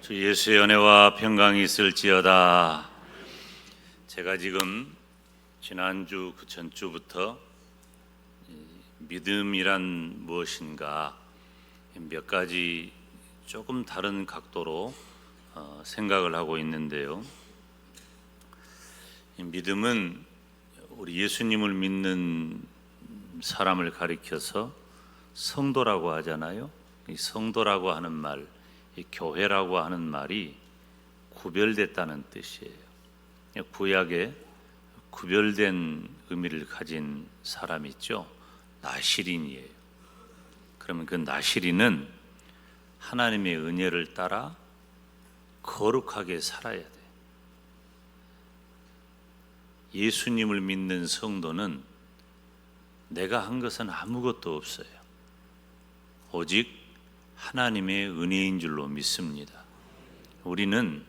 주 예수의 은혜와 평강이 있을지어다. 제가 지금 지난주 그 전주부터 믿음이란 무엇인가 몇 가지 조금 다른 각도로 생각을 하고 있는데요. 믿음은 우리 예수님을 믿는 사람을 가리켜서 성도라고 하잖아요. 이 성도라고 하는 말, 이 교회라고 하는 말이 구별됐다는 뜻이에요. 구약에 구별된 의미를 가진 사람이 있죠. 나시린이에요. 그러면 그 나시린은 하나님의 은혜를 따라 거룩하게 살아야 돼. 예수님을 믿는 성도는 내가 한 것은 아무것도 없어요. 오직 하나님의 은혜인 줄로 믿습니다. 우리는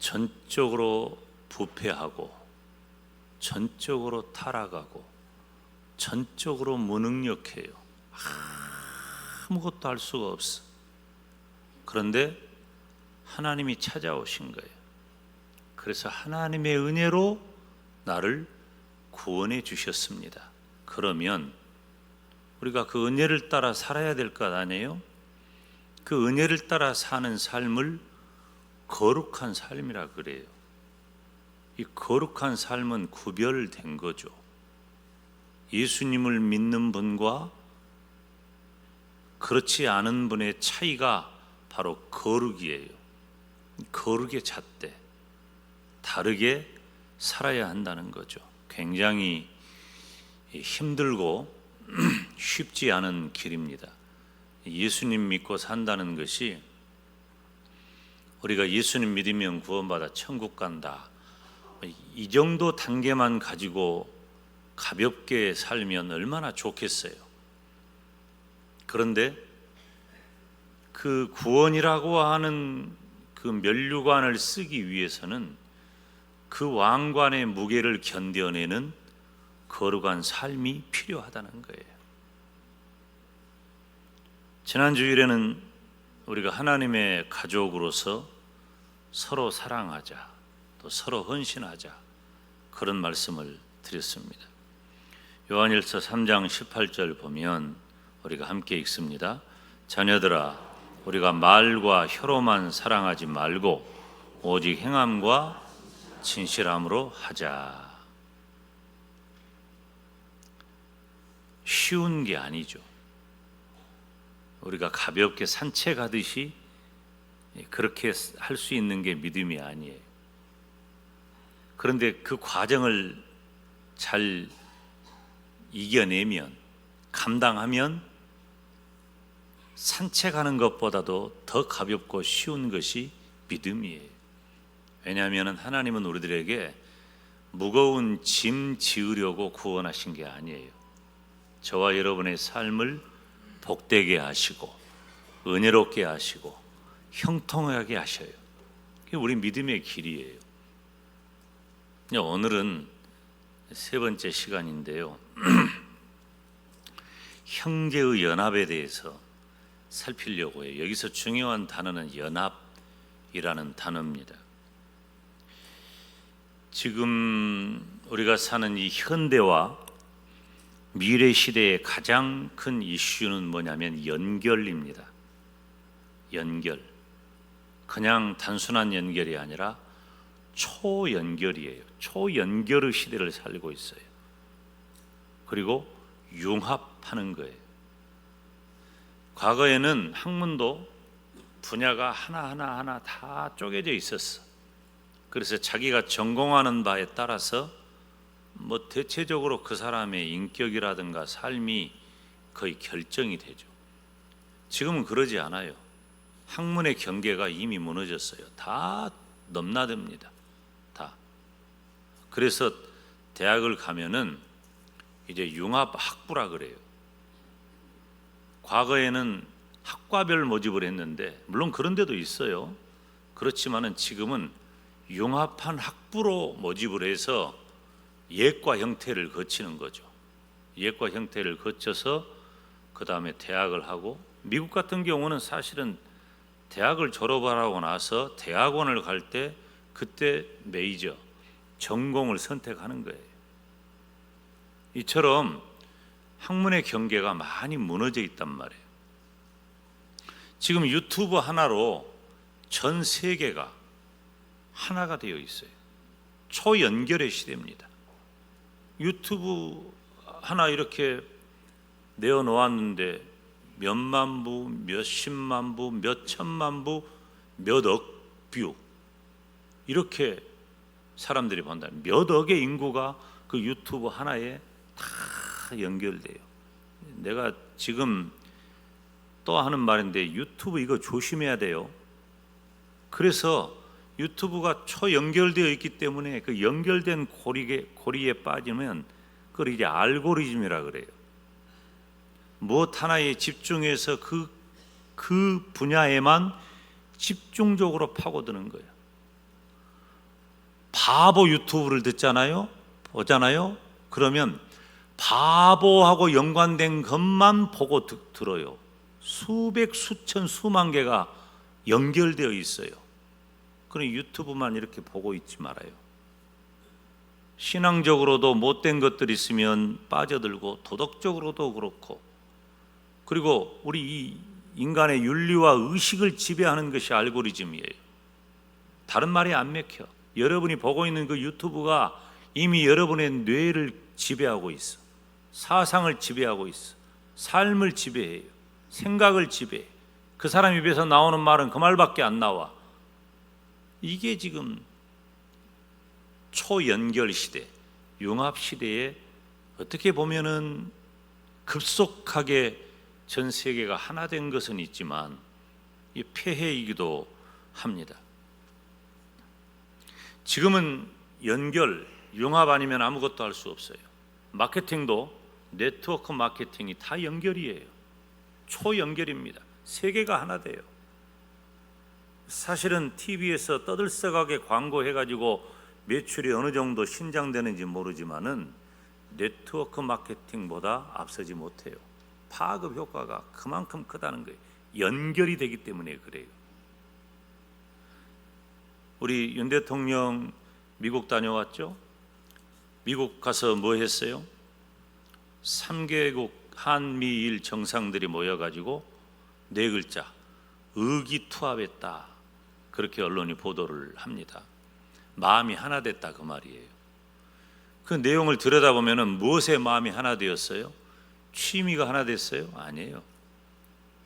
전적으로 부패하고 전적으로 타락하고 전적으로 무능력해요. 아무것도 할 수가 없어. 그런데 하나님이 찾아오신 거예요. 그래서 하나님의 은혜로 나를 구원해 주셨습니다. 그러면 우리가 그 은혜를 따라 살아야 될 것 아니에요? 그 은혜를 따라 사는 삶을 거룩한 삶이라 그래요. 이 거룩한 삶은 구별된 거죠. 예수님을 믿는 분과 그렇지 않은 분의 차이가 바로 거룩이에요. 거룩의 잣대, 다르게 살아야 한다는 거죠. 굉장히 힘들고 쉽지 않은 길입니다. 예수님 믿고 산다는 것이 우리가 예수님 믿으면 구원받아 천국 간다, 이 정도 단계만 가지고 가볍게 살면 얼마나 좋겠어요. 그런데 그 구원이라고 하는 그 면류관을 쓰기 위해서는 그 왕관의 무게를 견뎌내는 거룩한 삶이 필요하다는 거예요. 지난 주일에는 우리가 하나님의 가족으로서 서로 사랑하자, 또 서로 헌신하자, 그런 말씀을 드렸습니다. 요한일서 3장 18절 보면 우리가 함께 읽습니다. 자녀들아, 우리가 말과 혀로만 사랑하지 말고 오직 행함과 진실함으로 하자. 쉬운 게 아니죠. 우리가 가볍게 산책하듯이 그렇게 할 수 있는 게 믿음이 아니에요. 그런데 그 과정을 잘 이겨내면, 감당하면 산책하는 것보다도 더 가볍고 쉬운 것이 믿음이에요. 왜냐하면 하나님은 우리들에게 무거운 짐 지으려고 구원하신 게 아니에요. 저와 여러분의 삶을 복되게 하시고 은혜롭게 하시고 형통하게 하셔요. 그게 우리 믿음의 길이에요. 오늘은 세 번째 시간인데요. 형제의 연합에 대해서 살피려고 해요. 여기서 중요한 단어는 연합이라는 단어입니다. 지금 우리가 사는 이 현대와 미래 시대의 가장 큰 이슈는 뭐냐면 연결입니다. 연결. 그냥 단순한 연결이 아니라 초연결이에요. 초연결의 시대를 살고 있어요. 그리고 융합하는 거예요. 과거에는 학문도 분야가 하나하나 다 쪼개져 있었어. 그래서 자기가 전공하는 바에 따라서 대체적으로 그 사람의 인격이라든가 삶이 거의 결정이 되죠. 지금은 그러지 않아요. 학문의 경계가 이미 무너졌어요. 다 넘나듭니다. 다. 그래서 대학을 가면은 이제 융합학부라 그래요. 과거에는 학과별 모집을 했는데, 물론 그런 데도 있어요. 그렇지만은 지금은 융합한 학부로 모집을 해서 예과 형태를 거치는 거죠. 예과 형태를 거쳐서 그 다음에 대학을 하고, 미국 같은 경우는 사실은 대학을 졸업하고 나서 대학원을 갈 때 그때 메이저 전공을 선택하는 거예요. 이처럼 학문의 경계가 많이 무너져 있단 말이에요. 지금 유튜브 하나로 전 세계가 하나가 되어 있어요. 초연결의 시대입니다. 유튜브 하나 이렇게 내어놓았는데 몇만 부, 몇십만 부, 몇천만 부, 몇억 뷰 이렇게 사람들이 본다. 몇 억의 인구가 그 유튜브 하나에 다 연결돼요. 내가 지금 또 하는 말인데 유튜브 이거 조심해야 돼요. 그래서 유튜브가 초연결되어 있기 때문에 그 연결된 고리에 빠지면 그걸 이제 알고리즘이라 그래요. 무엇 하나에 집중해서 그 분야에만 집중적으로 파고드는 거예요. 바보 유튜브를 듣잖아요, 보잖아요. 그러면 바보하고 연관된 것만 보고 들어요. 수백, 수천, 수만 개가 연결되어 있어요. 그럼 유튜브만 이렇게 보고 있지 말아요. 신앙적으로도 못된 것들이 있으면 빠져들고 도덕적으로도 그렇고, 그리고 우리 이 인간의 윤리와 의식을 지배하는 것이 알고리즘이에요. 다른 말이 안 맥혀. 여러분이 보고 있는 그 유튜브가 이미 여러분의 뇌를 지배하고 있어. 사상을 지배하고 있어. 삶을 지배해요. 생각을 지배해. 그 사람 입에서 나오는 말은 그 말밖에 안 나와. 이게 지금 초연결 시대, 융합 시대에 어떻게 보면은 급속하게 전 세계가 하나 된 것은 있지만 이 폐해이기도 합니다. 지금은 연결, 융합 아니면 아무것도 할 수 없어요. 마케팅도 네트워크 마케팅이 다 연결이에요. 초연결입니다. 세계가 하나 돼요. 사실은 TV에서 떠들썩하게 광고해가지고 매출이 어느 정도 신장되는지 모르지만은 네트워크 마케팅보다 앞서지 못해요. 파급 효과가 그만큼 크다는 거예요. 연결이 되기 때문에 그래요. 우리 윤 대통령 미국 다녀왔죠? 미국 가서 뭐 했어요? 3개국 한미일 정상들이 모여가지고 네 글자 의기투합했다, 그렇게 언론이 보도를 합니다. 마음이 하나 됐다 그 말이에요. 그 내용을 들여다보면 무엇에 마음이 하나 되었어요? 취미가 하나 됐어요? 아니에요.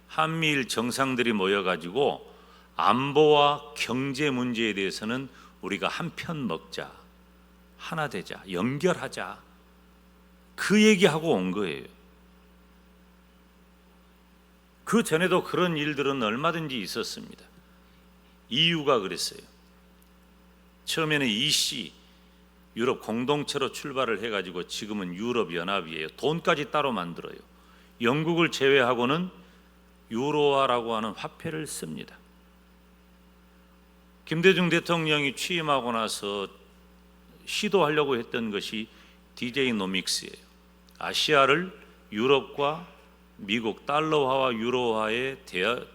한미일 정상들이 모여가지고 안보와 경제 문제에 대해서는 우리가 한 편 먹자, 하나 되자, 연결하자, 그 얘기하고 온 거예요. 그 전에도 그런 일들은 얼마든지 있었습니다. EU가 그랬어요. 처음에는 EC, 유럽 공동체로 출발을 해가지고 지금은 유럽 연합이에요. 돈까지 따로 만들어요. 영국을 제외하고는 유로화라고 하는 화폐를 씁니다. 김대중 대통령이 취임하고 나서 시도하려고 했던 것이 DJ노믹스예요. 아시아를 유럽과 미국 달러화와 유로화에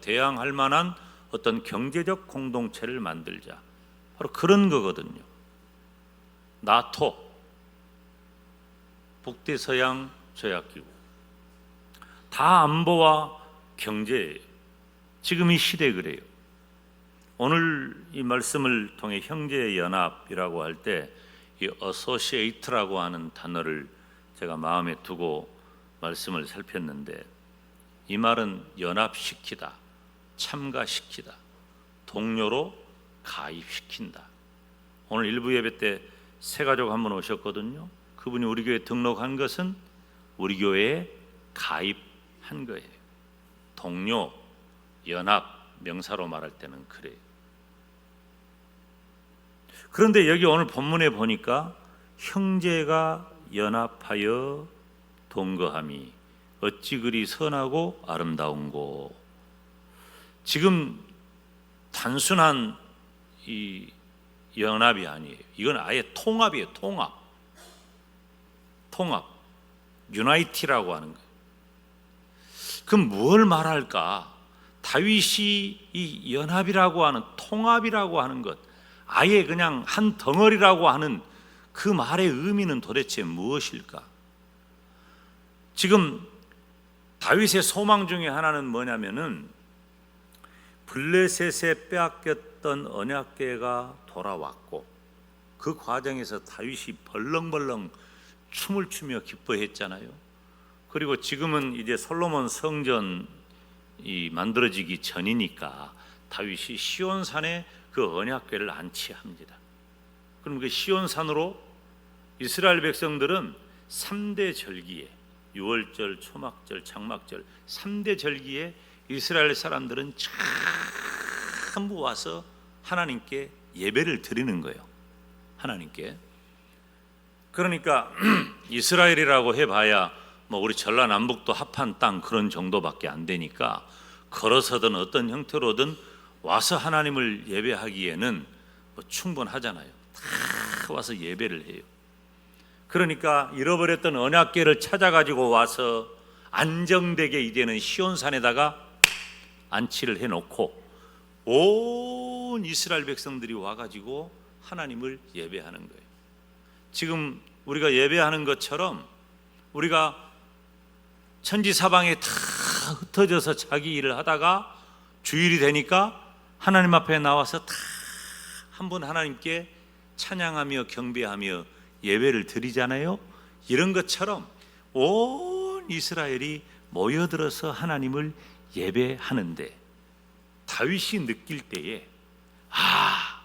대항할 만한 어떤 경제적 공동체를 만들자, 바로 그런 거거든요. 나토, 북대서양 조약기구, 다 안보와 경제예요. 지금 이 시대 그래요. 오늘 이 말씀을 통해 형제연합이라고 할 때 이 associate라고 하는 단어를 제가 마음에 두고 말씀을 살폈는데, 이 말은 연합시키다, 참가시키다, 동료로 가입시킨다. 오늘 일부 예배 때 새 가족 한 분 오셨거든요. 그분이 우리 교회에 등록한 것은 우리 교회에 가입한 거예요. 동료, 연합, 명사로 말할 때는 그래요. 그런데 여기 오늘 본문에 보니까 형제가 연합하여 동거함이 어찌 그리 선하고 아름다운고. 지금 단순한 이 연합이 아니에요. 이건 아예 통합이에요. 통합, 유나이티라고 하는 거예요. 그럼 뭘 말할까? 다윗이 이 연합이라고 하는, 통합이라고 하는 것, 아예 그냥 한 덩어리라고 하는 그 말의 의미는 도대체 무엇일까? 지금 다윗의 소망 중에 하나는 뭐냐면은 블레셋에 빼앗겼던 언약궤가 돌아왔고, 그 과정에서 다윗이 벌렁벌렁 춤을 추며 기뻐했잖아요. 그리고 지금은 이제 솔로몬 성전이 만들어지기 전이니까 다윗이 시온산에 그 언약궤를 안치합니다. 그럼 그 시온산으로 이스라엘 백성들은 3대 절기에, 유월절, 초막절, 장막절 3대 절기에 이스라엘 사람들은 전부 와서 하나님께 예배를 드리는 거예요. 하나님께. 그러니까 이스라엘이라고 해봐야 뭐 우리 전라남북도 합한 땅 그런 정도밖에 안 되니까 걸어서든 어떤 형태로든 와서 하나님을 예배하기에는 뭐 충분하잖아요. 다 와서 예배를 해요. 그러니까 잃어버렸던 언약궤를 찾아가지고 와서 안정되게 이제는 시온산에다가 안치를 해놓고 온 이스라엘 백성들이 와가지고 하나님을 예배하는 거예요. 지금 우리가 예배하는 것처럼 우리가 천지사방에 다 흩어져서 자기 일을 하다가 주일이 되니까 하나님 앞에 나와서 다 한 분 하나님께 찬양하며 경배하며 예배를 드리잖아요. 이런 것처럼 온 이스라엘이 모여들어서 하나님을 예배하는데 다윗이 느낄 때에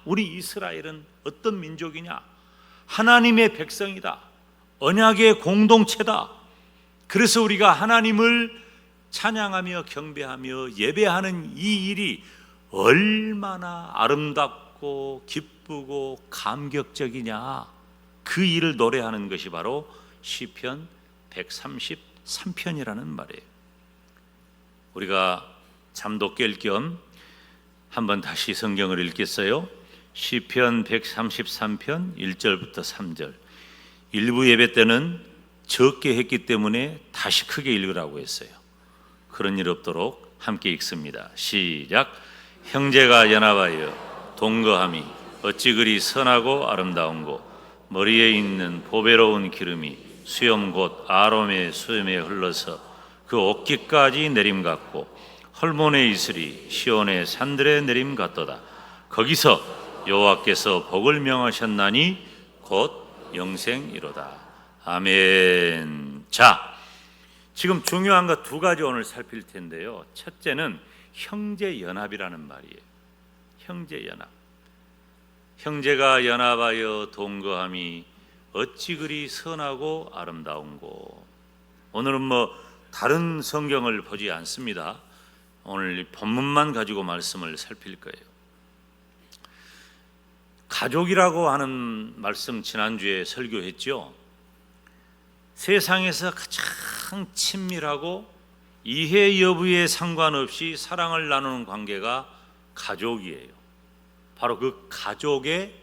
우리 이스라엘은 어떤 민족이냐? 하나님의 백성이다. 언약의 공동체다. 그래서 우리가 하나님을 찬양하며 경배하며 예배하는 이 일이 얼마나 아름답고 기쁘고 감격적이냐. 그 일을 노래하는 것이 바로 시편 133편이라는 말이에요. 우리가 잠도 깰 겸 한번 다시 성경을 읽겠어요. 시편 133편 1절부터 3절. 일부 예배 때는 적게 했기 때문에 다시 크게 읽으라고 했어요. 그런 일 없도록 함께 읽습니다. 시작. 형제가 연합하여 동거함이 어찌 그리 선하고 아름다운고, 머리에 있는 보배로운 기름이 수염 곧 아롬의 수염에 흘러서 그 옷깃까지 내림 같고, 헐몬의 이슬이 시온의 산들의 내림 같도다. 거기서 여호와께서 복을 명하셨나니 곧 영생이로다. 아멘. 자, 지금 중요한 것 두 가지 오늘 살필 텐데요. 첫째는 형제 연합이라는 말이에요. 형제 연합. 형제가 연합하여 동거함이 어찌 그리 선하고 아름다운고. 오늘은 뭐 다른 성경을 보지 않습니다. 오늘 본문만 가지고 말씀을 살필 거예요. 가족이라고 하는 말씀 지난주에 설교했죠. 세상에서 가장 친밀하고 이해 여부에 상관없이 사랑을 나누는 관계가 가족이에요. 바로 그 가족에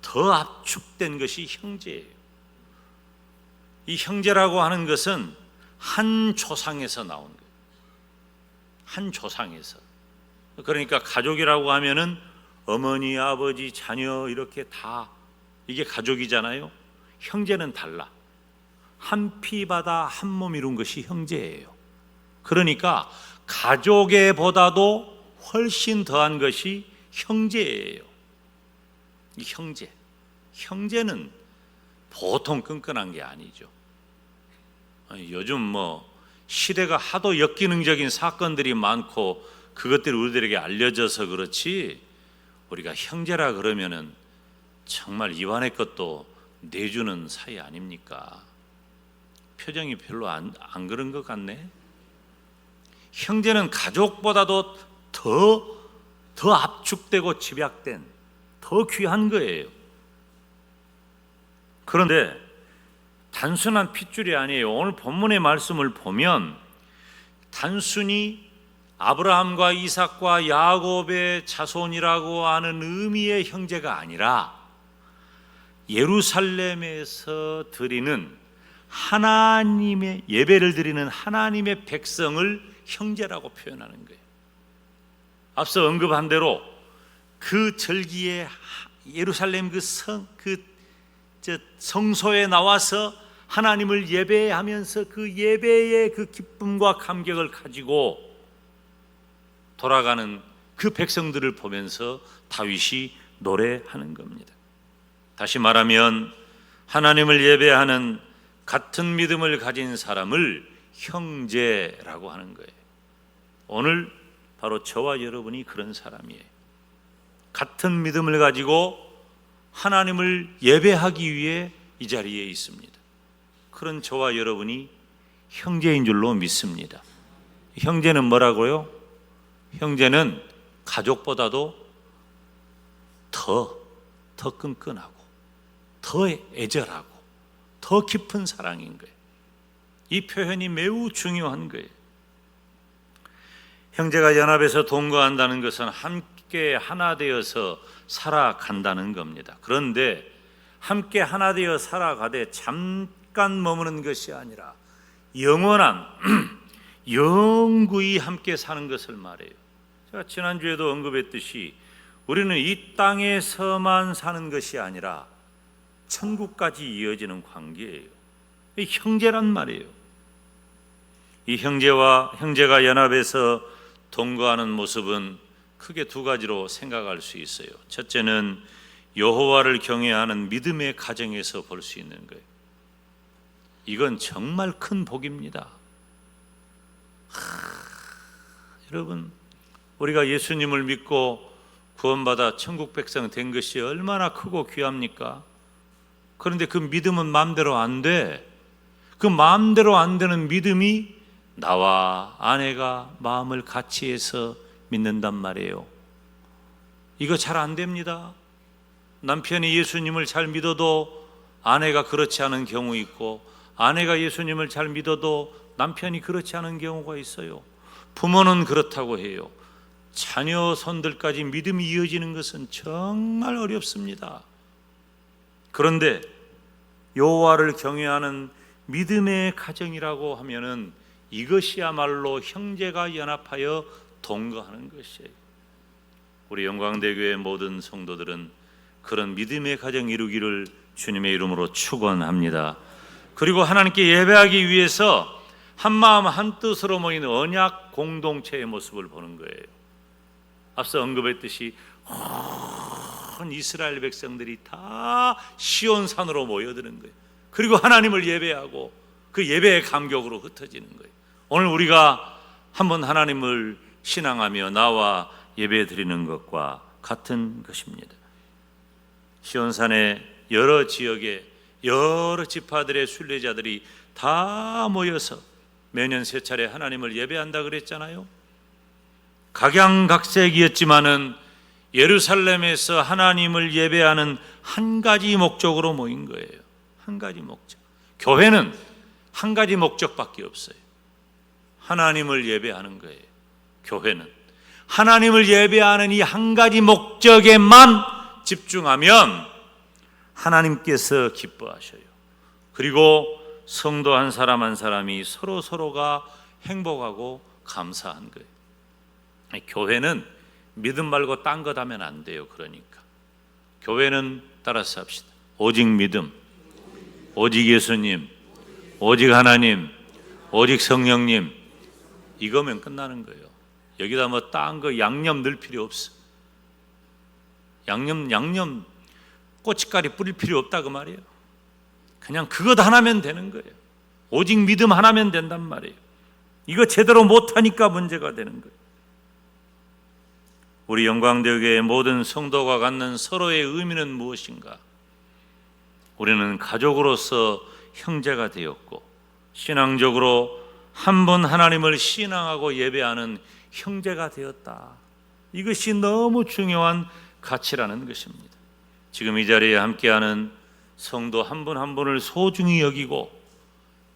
더 압축된 것이 형제예요. 이 형제라고 하는 것은 한 조상에서 나온 거예요. 한 조상에서. 그러니까 가족이라고 하면은 어머니, 아버지, 자녀 이렇게 다 이게 가족이잖아요. 형제는 달라. 한 피 바다 한 몸 이룬 것이 형제예요. 그러니까 가족애보다도 훨씬 더한 것이 형제예요. 이 형제는 보통 끈끈한 게 아니죠. 요즘 뭐 시대가 하도 역기능적인 사건들이 많고 그것들이 우리들에게 알려져서 그렇지, 우리가 형제라 그러면은 정말 입안의 것도 내주는 사이 아닙니까? 표정이 별로 안 그런 것 같네. 형제는 가족보다도 더 압축되고 집약된 더 귀한 거예요. 그런데 단순한 핏줄이 아니에요. 오늘 본문의 말씀을 보면 단순히 아브라함과 이삭과 야곱의 자손이라고 하는 의미의 형제가 아니라 예루살렘에서 드리는 하나님의 예배를 드리는 하나님의 백성을 형제라고 표현하는 거예요. 앞서 언급한 대로 그 절기에 예루살렘 성소에 나와서 하나님을 예배하면서 그 예배의 그 기쁨과 감격을 가지고 돌아가는 그 백성들을 보면서 다윗이 노래하는 겁니다. 다시 말하면 하나님을 예배하는 같은 믿음을 가진 사람을 형제라고 하는 거예요. 오늘 바로 저와 여러분이 그런 사람이에요. 같은 믿음을 가지고 하나님을 예배하기 위해 이 자리에 있습니다. 그런 저와 여러분이 형제인 줄로 믿습니다. 형제는 뭐라고요? 형제는 가족보다도 더 끈끈하고 더 애절하고 더 깊은 사랑인 거예요. 이 표현이 매우 중요한 거예요. 형제가 연합해서 동거한다는 것은 함께 하나 되어서 살아간다는 겁니다. 그런데 함께 하나 되어 살아가되 잠깐 머무는 것이 아니라 영원한 영구히 함께 사는 것을 말해요. 제가 지난주에도 언급했듯이 우리는 이 땅에서만 사는 것이 아니라 천국까지 이어지는 관계예요. 이 형제란 말이에요. 이 형제가 연합해서 동거하는 모습은 크게 두 가지로 생각할 수 있어요. 첫째는 여호와를 경외하는 믿음의 가정에서 볼 수 있는 거예요. 이건 정말 큰 복입니다. 여러분, 우리가 예수님을 믿고 구원받아 천국 백성 된 것이 얼마나 크고 귀합니까? 그런데 그 믿음은 마음대로 안 돼. 그 마음대로 안 되는 믿음이 나와 아내가 마음을 같이 해서 믿는단 말이에요. 이거 잘 안 됩니다. 남편이 예수님을 잘 믿어도 아내가 그렇지 않은 경우 있고, 아내가 예수님을 잘 믿어도 남편이 그렇지 않은 경우가 있어요. 부모는 그렇다고 해요. 자녀 손들까지 믿음이 이어지는 것은 정말 어렵습니다. 그런데 여호와를 경외하는 믿음의 가정이라고 하면은 이것이야말로 형제가 연합하여 동거하는 것이에요. 우리 영광대교의 모든 성도들은 그런 믿음의 가정 이루기를 주님의 이름으로 축원합니다. 그리고 하나님께 예배하기 위해서 한마음 한뜻으로 모인 언약 공동체의 모습을 보는 거예요. 앞서 언급했듯이 온 이스라엘 백성들이 다 시온산으로 모여드는 거예요. 그리고 하나님을 예배하고 그 예배의 감격으로 흩어지는 거예요. 오늘 우리가 한번 하나님을 신앙하며 나와 예배 드리는 것과 같은 것입니다. 시온산의 여러 지역에 여러 지파들의 순례자들이 다 모여서 매년 세 차례 하나님을 예배한다 그랬잖아요. 각양각색이었지만은 예루살렘에서 하나님을 예배하는 한 가지 목적으로 모인 거예요. 한 가지 목적. 교회는 한 가지 목적밖에 없어요. 하나님을 예배하는 거예요. 교회는 하나님을 예배하는 이 한 가지 목적에만 집중하면 하나님께서 기뻐하셔요. 그리고 성도 한 사람 한 사람이 서로가 행복하고 감사한 거예요. 교회는 믿음 말고 딴 것 하면 안 돼요. 그러니까 교회는 따라서 합시다. 오직 믿음, 오직 예수님, 오직 하나님, 오직 성령님, 이거면 끝나는 거예요. 여기다 뭐 딴 거 양념 넣을 필요 없어. 양념 고춧가루 뿌릴 필요 없다 그 말이에요. 그냥 그것 하나면 되는 거예요. 오직 믿음 하나면 된단 말이에요. 이거 제대로 못하니까 문제가 되는 거예요. 우리 영광대교의 모든 성도가 갖는 서로의 의미는 무엇인가? 우리는 가족으로서 형제가 되었고 신앙적으로 한 분 하나님을 신앙하고 예배하는 형제가 되었다. 이것이 너무 중요한 가치라는 것입니다. 지금 이 자리에 함께하는 성도 한 분 한 분을 소중히 여기고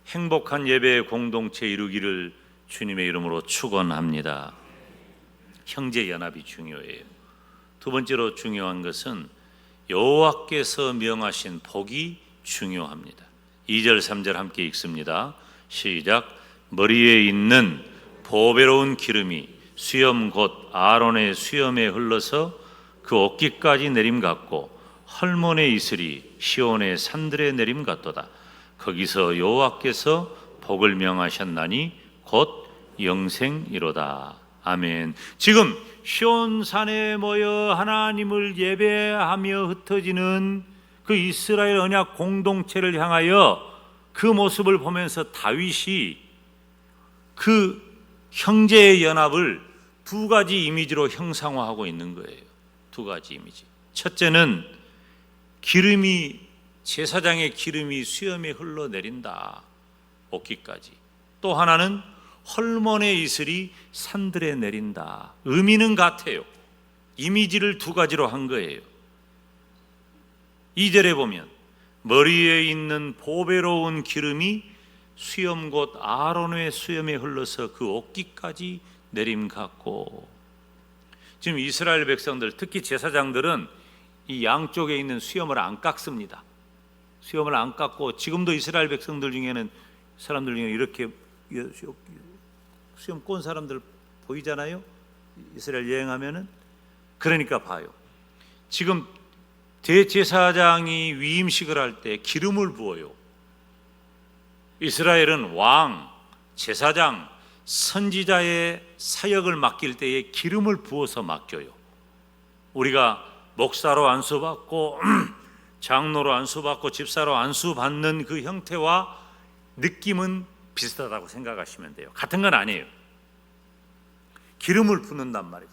행복한 예배의 공동체 이루기를 주님의 이름으로 축원합니다. 형제 연합이 중요해요. 두 번째로 중요한 것은 여호와께서 명하신 복이 중요합니다. 2절 3절 함께 읽습니다. 시작. 머리에 있는 보배로운 기름이 수염 곧 아론의 수염에 흘러서 그 어깨까지 내림 같고 헐몬의 이슬이 시온의 산들에 내림 같도다. 거기서 여호와께서 복을 명하셨나니 곧 영생이로다. 아멘. 지금 시온산에 모여 하나님을 예배하며 흩어지는 그 이스라엘 언약 공동체를 향하여 그 모습을 보면서 다윗이 그 형제의 연합을 두 가지 이미지로 형상화하고 있는 거예요. 두 가지 이미지. 첫째는 기름이, 제사장의 기름이 수염에 흘러내린다, 어깨까지. 또 하나는 헐몬의 이슬이 산들에 내린다. 의미는 같아요. 이미지를 두 가지로 한 거예요. 2절에 보면 머리에 있는 보배로운 기름이 수염 곧 아론의 수염에 흘러서 그 어깨까지 내림 같고. 지금 이스라엘 백성들, 특히 제사장들은 이 양쪽에 있는 수염을 안 깎습니다. 수염을 안 깎고, 지금도 이스라엘 백성들 중에는, 사람들 중에 이렇게 수염 꼰 사람들 보이잖아요. 이스라엘 여행하면은. 그러니까 봐요. 지금 대제사장이 위임식을 할 때 기름을 부어요. 이스라엘은 왕, 제사장, 선지자의 사역을 맡길 때에 기름을 부어서 맡겨요. 우리가 목사로 안수받고 장로로 안수받고 집사로 안수받는 그 형태와 느낌은 비슷하다고 생각하시면 돼요. 같은 건 아니에요. 기름을 붓는단 말이에요.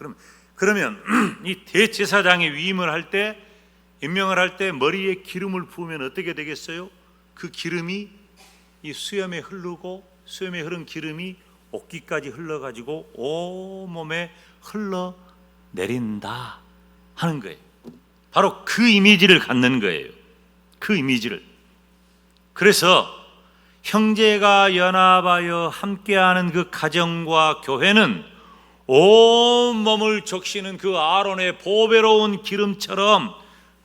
그러면 이 대제사장의 위임을 할 때, 임명을 할 때 머리에 기름을 부으면 어떻게 되겠어요? 그 기름이 이 수염에 흐르고, 수염에 흐른 기름이 어깨까지 흘러가지고 온몸에 흘러내린다 하는 거예요. 바로 그 이미지를 갖는 거예요. 그 이미지를. 그래서 형제가 연합하여 함께하는 그 가정과 교회는 온몸을 적시는 그 아론의 보배로운 기름처럼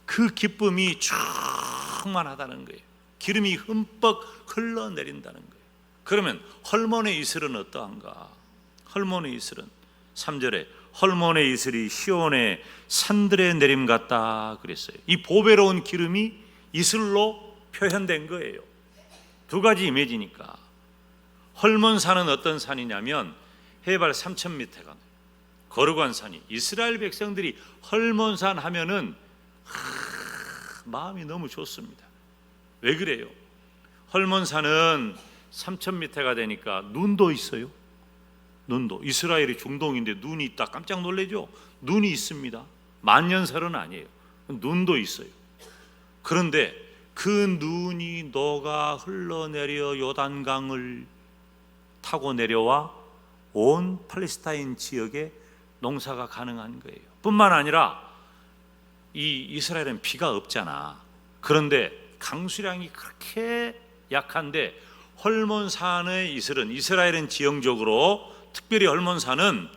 그 기쁨이 충만하다는 거예요. 기름이 흠뻑 흘러내린다는 거예요. 그러면 헐몬의 이슬은 어떠한가? 헐몬의 이슬은 3절에 헐몬의 이슬이 시온의 산들에 내림 같다 그랬어요. 이 보배로운 기름이 이슬로 표현된 거예요. 두 가지 이미지니까. 헐몬산은 어떤 산이냐면 해발 3,000m가 거룩한 산이. 이스라엘 백성들이 헐몬산 하면은 마음이 너무 좋습니다. 왜 그래요? 헐몬산은 3,000m가 되니까 눈도 있어요. 눈도. 이스라엘이 중동인데 눈이 있다 깜짝 놀라죠. 눈이 있습니다. 만년설은 아니에요. 눈도 있어요. 그런데 그 눈이 녹아 흘러내려 요단강을 타고 내려와 온 팔레스타인 지역에 농사가 가능한 거예요. 뿐만 아니라 이 이스라엘은 비가 없잖아. 그런데 강수량이 그렇게 약한데 헐몬산의 이슬은, 이스라엘은 지형적으로 특별히 헐몬산은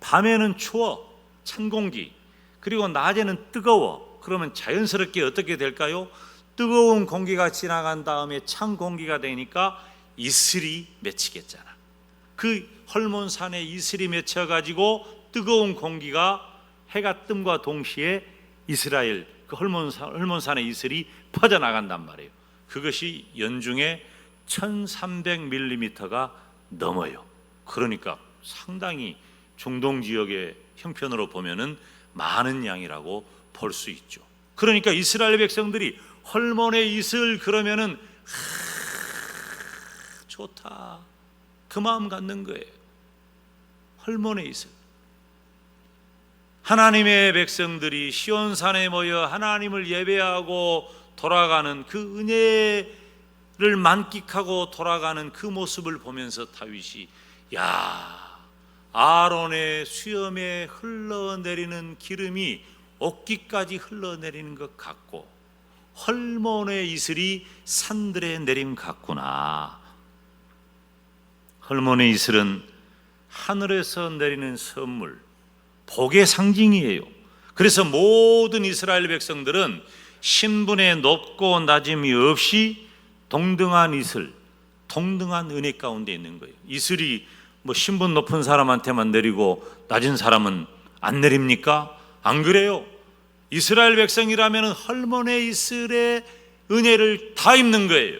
밤에는 추워, 찬 공기, 그리고 낮에는 뜨거워. 그러면 자연스럽게 어떻게 될까요? 뜨거운 공기가 지나간 다음에 찬 공기가 되니까 이슬이 맺히겠잖아. 그 헐몬산에 이슬이 맺혀가지고 뜨거운 공기가 해가 뜸과 동시에 이스라엘 그 헐몬산의 이슬이 퍼져나간단 말이에요. 그것이 연중에 1300mm가 넘어요. 그러니까 상당히 중동 지역의 형편으로 보면은 많은 양이라고 볼 수 있죠. 그러니까 이스라엘 백성들이 헐몬의 이슬 그러면은 좋다 그 마음 갖는 거예요. 헐몬의 이슬. 하나님의 백성들이 시온산에 모여 하나님을 예배하고 돌아가는 그 은혜를 만끽하고 돌아가는 그 모습을 보면서 다윗이 아론의 수염에 흘러내리는 기름이 어깨까지 흘러내리는 것 같고 헐몬의 이슬이 산들에 내림 같구나. 헐몬의 이슬은 하늘에서 내리는 선물, 복의 상징이에요. 그래서 모든 이스라엘 백성들은 신분의 높고 낮음이 없이 동등한 이슬, 동등한 은혜 가운데 있는 거예요. 이슬이 뭐 신분 높은 사람한테만 내리고 낮은 사람은 안 내립니까? 안 그래요. 이스라엘 백성이라면 헐몬의 이슬의 은혜를 다 입는 거예요.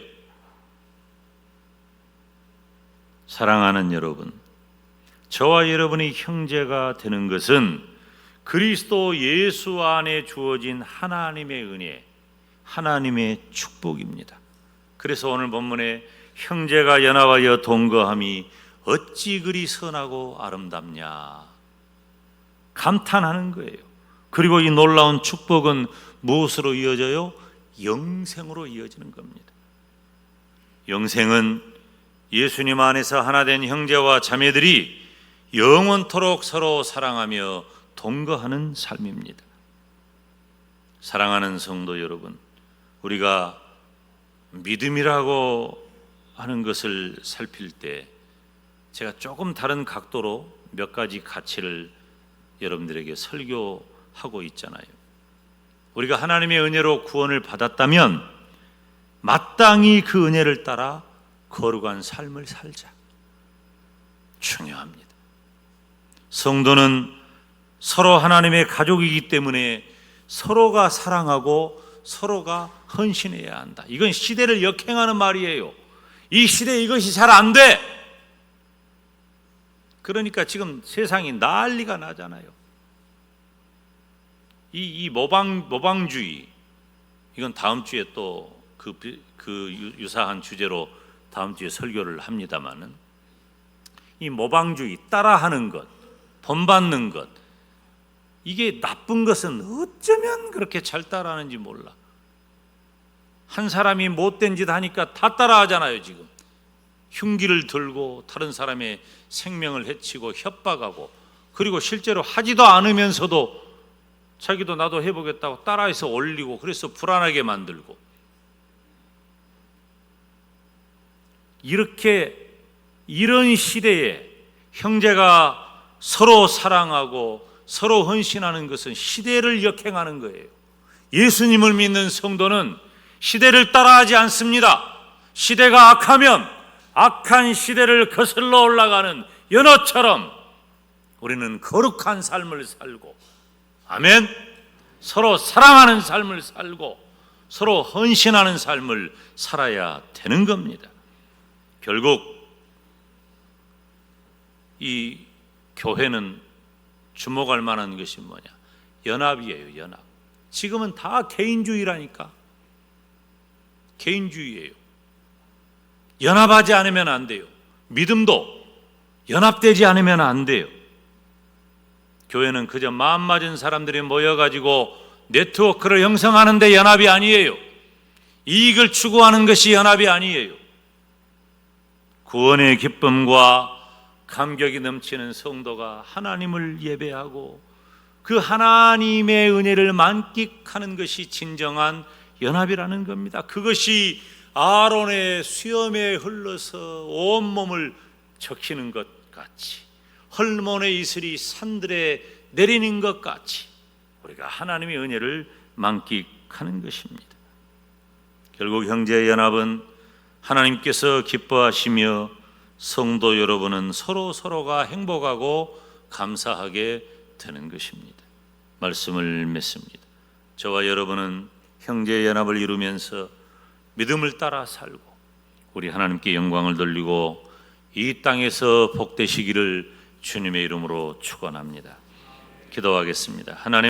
사랑하는 여러분, 저와 여러분이 형제가 되는 것은 그리스도 예수 안에 주어진 하나님의 은혜, 하나님의 축복입니다. 그래서 오늘 본문에 형제가 연합하여 동거함이 어찌 그리 선하고 아름답냐 감탄하는 거예요. 그리고 이 놀라운 축복은 무엇으로 이어져요? 영생으로 이어지는 겁니다. 영생은 예수님 안에서 하나 된 형제와 자매들이 영원토록 서로 사랑하며 동거하는 삶입니다. 사랑하는 성도 여러분, 우리가 믿음이라고 하는 것을 살필 때 제가 조금 다른 각도로 몇 가지 가치를 여러분들에게 설교하고 있잖아요. 우리가 하나님의 은혜로 구원을 받았다면 마땅히 그 은혜를 따라 거룩한 삶을 살자. 중요합니다. 성도는 서로 하나님의 가족이기 때문에 서로가 사랑하고 서로가 헌신해야 한다. 이건 시대를 역행하는 말이에요. 이 시대에 이것이 잘 안 돼. 그러니까 지금 세상이 난리가 나잖아요. 이 모방주의, 이건 다음 주에 또 그 유사한 주제로 다음 주에 설교를 합니다마는, 이 모방주의, 따라하는 것, 돈 받는 것, 이게 나쁜 것은 어쩌면 그렇게 잘 따라하는지 몰라. 한 사람이 못된 짓 하니까 다 따라하잖아요. 지금 흉기를 들고 다른 사람의 생명을 해치고 협박하고, 그리고 실제로 하지도 않으면서도 자기도 나도 해보겠다고 따라해서 올리고, 그래서 불안하게 만들고, 이런 시대에 형제가 서로 사랑하고 서로 헌신하는 것은 시대를 역행하는 거예요. 예수님을 믿는 성도는 시대를 따라하지 않습니다. 시대가 악하면 악한 시대를 거슬러 올라가는 연어처럼 우리는 거룩한 삶을 살고, 아멘, 서로 사랑하는 삶을 살고 서로 헌신하는 삶을 살아야 되는 겁니다. 결국 이 교회는 주목할 만한 것이 뭐냐? 연합이에요. 연합. 지금은 다 개인주의라니까. 개인주의예요. 연합하지 않으면 안 돼요. 믿음도 연합되지 않으면 안 돼요. 교회는 그저 마음 맞은 사람들이 모여가지고 네트워크를 형성하는 데 연합이 아니에요. 이익을 추구하는 것이 연합이 아니에요. 구원의 기쁨과 감격이 넘치는 성도가 하나님을 예배하고 그 하나님의 은혜를 만끽하는 것이 진정한 연합이라는 겁니다. 그것이 아론의 수염에 흘러서 온몸을 적시는 것 같이, 헐몬의 이슬이 산들에 내리는 것 같이 우리가 하나님의 은혜를 만끽하는 것입니다. 결국 형제의 연합은 하나님께서 기뻐하시며 성도 여러분은 서로가 행복하고 감사하게 되는 것입니다. 말씀을 맺습니다. 저와 여러분은 형제의 연합을 이루면서 믿음을 따라 살고 우리 하나님께 영광을 돌리고 이 땅에서 복되시기를 주님의 이름으로 축원합니다. 기도하겠습니다. 하나님